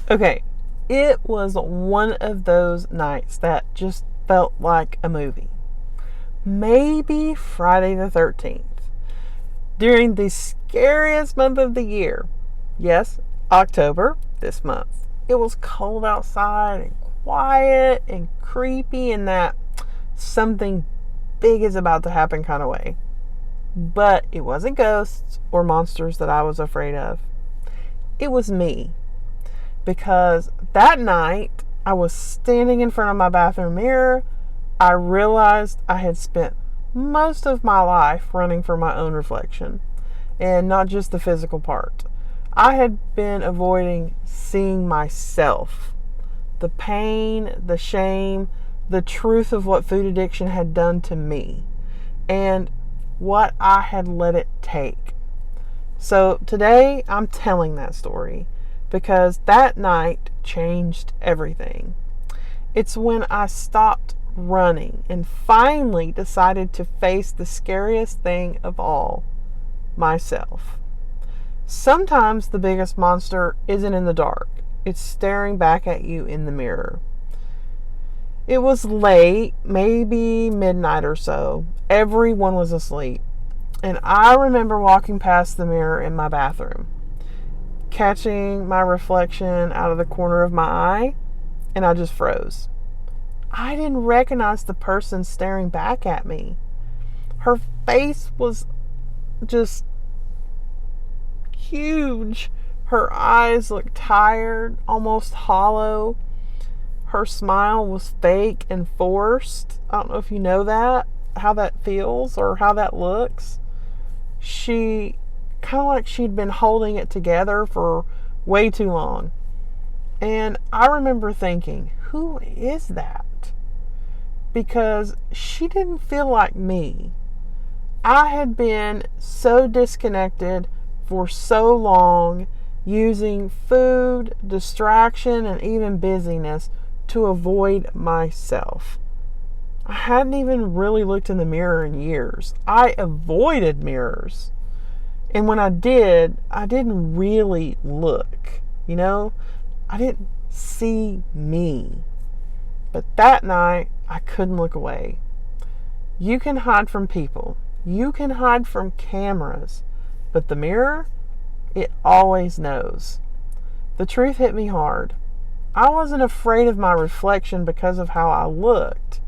Okay, it was one of those nights that just felt like a movie. Maybe Friday the 13th. During the scariest month of the year. Yes, October, this month. It was cold outside and quiet and creepy in that something big is about to happen kind of way. But it wasn't ghosts or monsters that I was afraid of. It was me. Because that night, I was standing in front of my bathroom mirror. I realized I had spent most of my life running from my own reflection, and not just the physical part. I had been avoiding seeing myself, the pain, the shame, the truth of what food addiction had done to me, and what I had let it take. So today, I'm telling that story because that night changed everything. It's when I stopped running and finally decided to face the scariest thing of all, myself. Sometimes the biggest monster isn't in the dark. It's staring back at you in the mirror. It was late, maybe midnight or so. Everyone was asleep. And I remember walking past the mirror in my bathroom, catching my reflection out of the corner of my eye, and I just froze. I didn't recognize the person staring back at me. Her face was just huge. Her eyes looked tired, almost hollow. Her smile was fake and forced. I don't know if you know that, how that feels or how that looks. She kind of like she'd been holding it together for way too long. And I remember thinking, who is that? Because she didn't feel like me. I had been so disconnected for so long, using food, distraction, and even busyness to avoid myself. I hadn't even really looked in the mirror in years. I avoided mirrors. And when I did, I didn't really look. I didn't see me. But that night, I couldn't look away. You can hide from people. You can hide from cameras. But the mirror, it always knows. The truth hit me hard. I wasn't afraid of my reflection because of how I looked.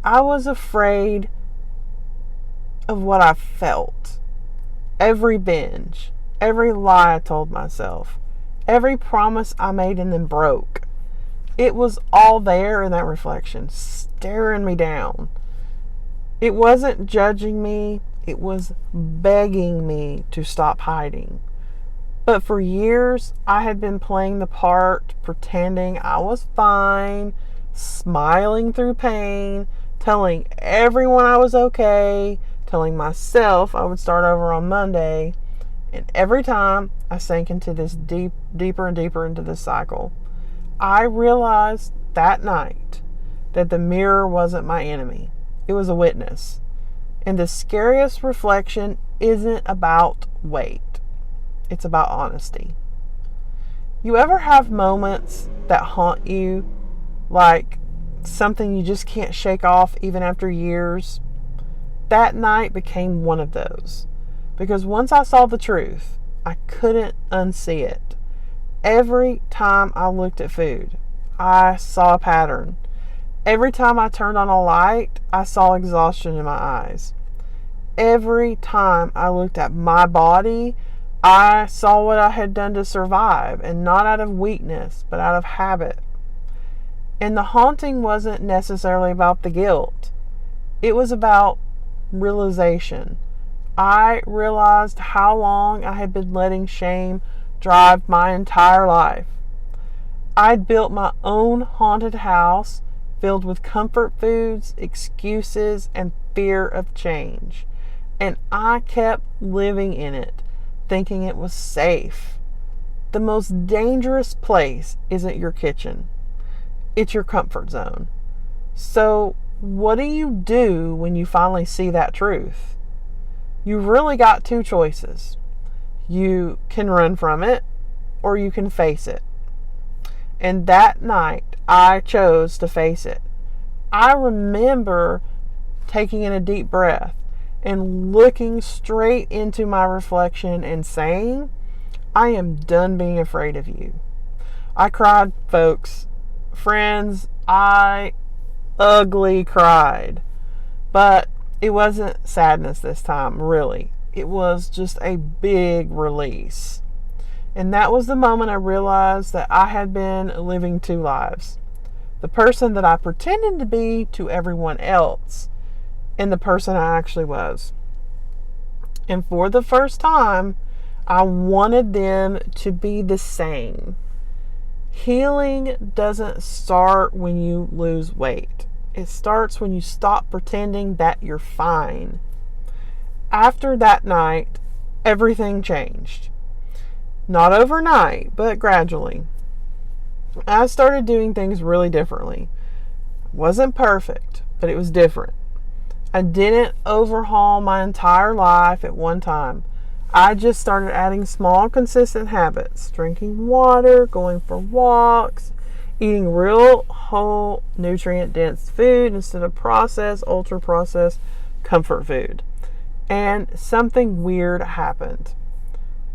I was afraid of what I felt. Every binge, every lie I told myself, every promise I made and then broke. It was all there in that reflection, staring me down. It wasn't judging me, it was begging me to stop hiding. But for years, I had been playing the part, pretending I was fine, smiling through pain, telling everyone I was okay, telling myself I would start over on Monday. And every time I sank into this deeper and deeper into this cycle, I realized that night that the mirror wasn't my enemy. It was a witness. And the scariest reflection isn't about weight. It's about honesty. You ever have moments that haunt you, like something you just can't shake off even after years? That night became one of those. Because once I saw the truth, I couldn't unsee it. Every time I looked at food, I saw a pattern. Every time I turned on a light, I saw exhaustion in my eyes. Every time I looked at my body, I saw what I had done to survive, and not out of weakness, but out of habit. And the haunting wasn't necessarily about the guilt. It was about realization. I realized how long I had been letting shame drive my entire life. I'd built my own haunted house filled with comfort foods, excuses, and fear of change. And I kept living in it, thinking it was safe. The most dangerous place isn't your kitchen. It's your comfort zone. So, what do you do when you finally see that truth? You've really got two choices. You can run from it or you can face it. And that night, I chose to face it. I remember taking in a deep breath and looking straight into my reflection and saying, I am done being afraid of you. I cried, folks. Friends, I ugly cried. But it wasn't sadness this time, really. It was just a big release. And that was the moment I realized that I had been living two lives. The person that I pretended to be to everyone else, and the person I actually was. And for the first time, I wanted them to be the same. Healing doesn't start when you lose weight. It starts when you stop pretending that you're fine. After that night, everything changed. Not overnight, but gradually. I started doing things really differently. It wasn't perfect, but it was different. I didn't overhaul my entire life at one time. I just started adding small, consistent habits. Drinking water, going for walks, eating real, whole, nutrient-dense food instead of processed, ultra-processed comfort food. And something weird happened.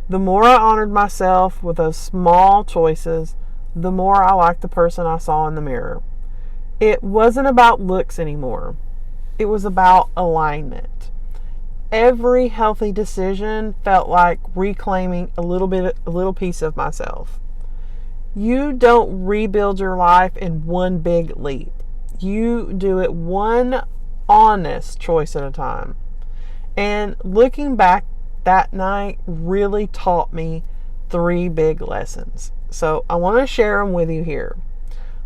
The more I honored myself with those small choices, the more I liked the person I saw in the mirror. It wasn't about looks anymore. It was about alignment. Every healthy decision felt like reclaiming a little piece of myself. You don't rebuild your life in one big leap. You do it one honest choice at a time. And looking back, that night really taught me 3 big lessons. So I want to share them with you here.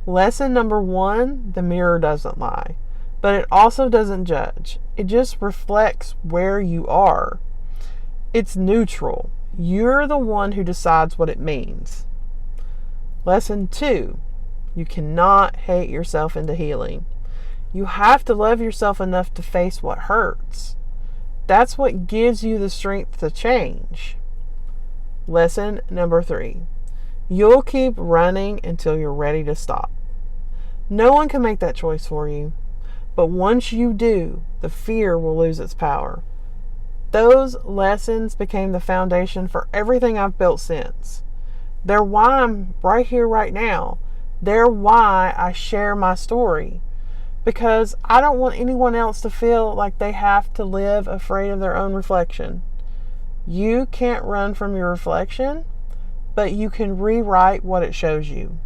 Lesson number 1, the mirror doesn't lie, but it also doesn't judge. It just reflects where you are. It's neutral. You're the one who decides what it means. Lesson 2, you cannot hate yourself into healing. You have to love yourself enough to face what hurts. That's what gives you the strength to change. Lesson number 3, you'll keep running until you're ready to stop. No one can make that choice for you. But once you do, the fear will lose its power. Those lessons became the foundation for everything I've built since. They're why I'm right here right now. They're why I share my story. Because I don't want anyone else to feel like they have to live afraid of their own reflection. You can't run from your reflection, but you can rewrite what it shows you.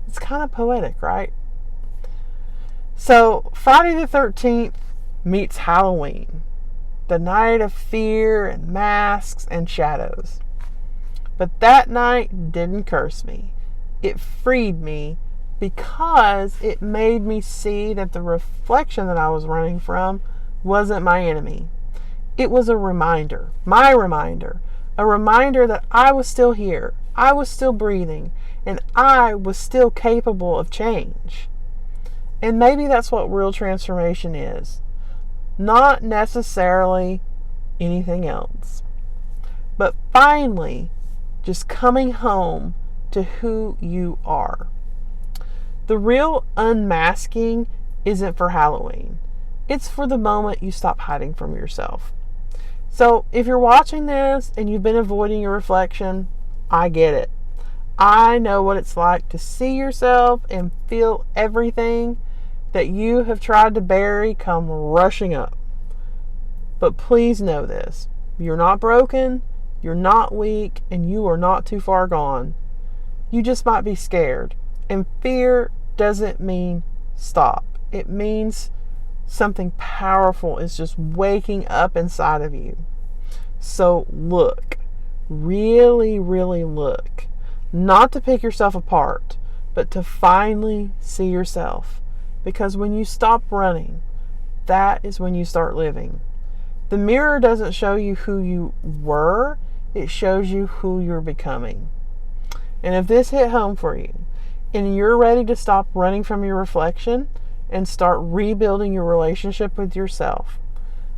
It's kind of poetic, right? So, Friday the 13th meets Halloween, the night of fear and masks and shadows. But that night didn't curse me. It freed me because it made me see that the reflection that I was running from wasn't my enemy. It was a reminder, my reminder, a reminder that I was still here, I was still breathing, and I was still capable of change. And maybe that's what real transformation is. Not necessarily anything else. But finally, just coming home to who you are. The real unmasking isn't for Halloween. It's for the moment you stop hiding from yourself. So if you're watching this and you've been avoiding your reflection, I get it. I know what it's like to see yourself and feel everything that you have tried to bury come rushing up. But please know this. You're not broken, you're not weak, and you are not too far gone. You just might be scared. And fear doesn't mean stop. It means something powerful is just waking up inside of you. So look. Really, really look. Not to pick yourself apart, but to finally see yourself. Because when you stop running, that is when you start living. The mirror doesn't show you who you were, it shows you who you're becoming. And if this hit home for you, and you're ready to stop running from your reflection and start rebuilding your relationship with yourself,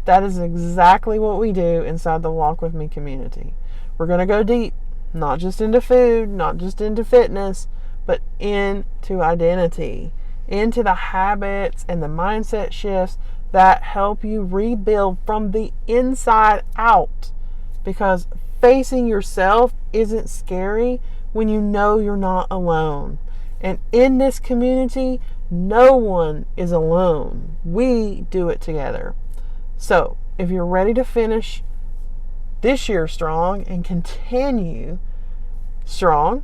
That is exactly what we do inside the Walk With Me community. We're going to go deep, not just into food, not just into fitness, but into identity, into the habits and the mindset shifts that help you rebuild from the inside out. Because facing yourself isn't scary when you know you're not alone. And in this community, no one is alone. We do it together. So, if you're ready to finish this year strong and continue strong,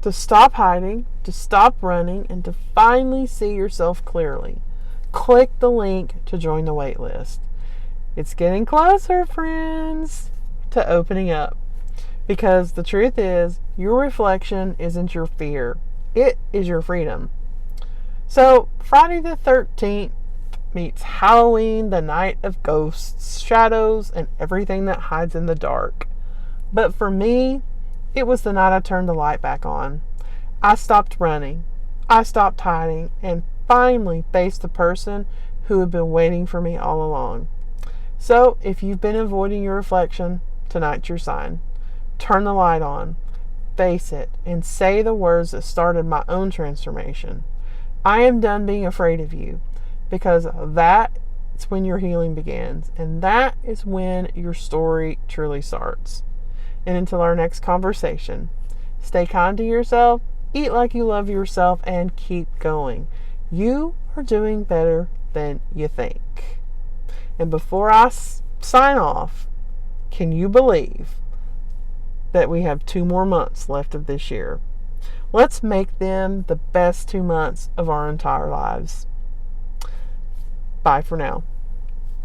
to stop hiding, to stop running, and to finally see yourself clearly, click the link to join the waitlist. It's getting closer, friends, to opening up. Because the truth is, your reflection isn't your fear. It is your freedom. So, Friday the 13th meets Halloween, the night of ghosts, shadows, and everything that hides in the dark. But for me, it was the night I turned the light back on. I stopped running. I stopped hiding and finally faced the person who had been waiting for me all along. So, if you've been avoiding your reflection, tonight's your sign. Turn the light on, face it, and say the words that started my own transformation. I am done being afraid of you, because that's when your healing begins, and that is when your story truly starts. And until our next conversation, stay kind to yourself, eat like you love yourself, and keep going. You are doing better than you think. And before I sign off, can you believe that we have 2 more months left of this year? Let's make them the best 2 months of our entire lives. Bye for now.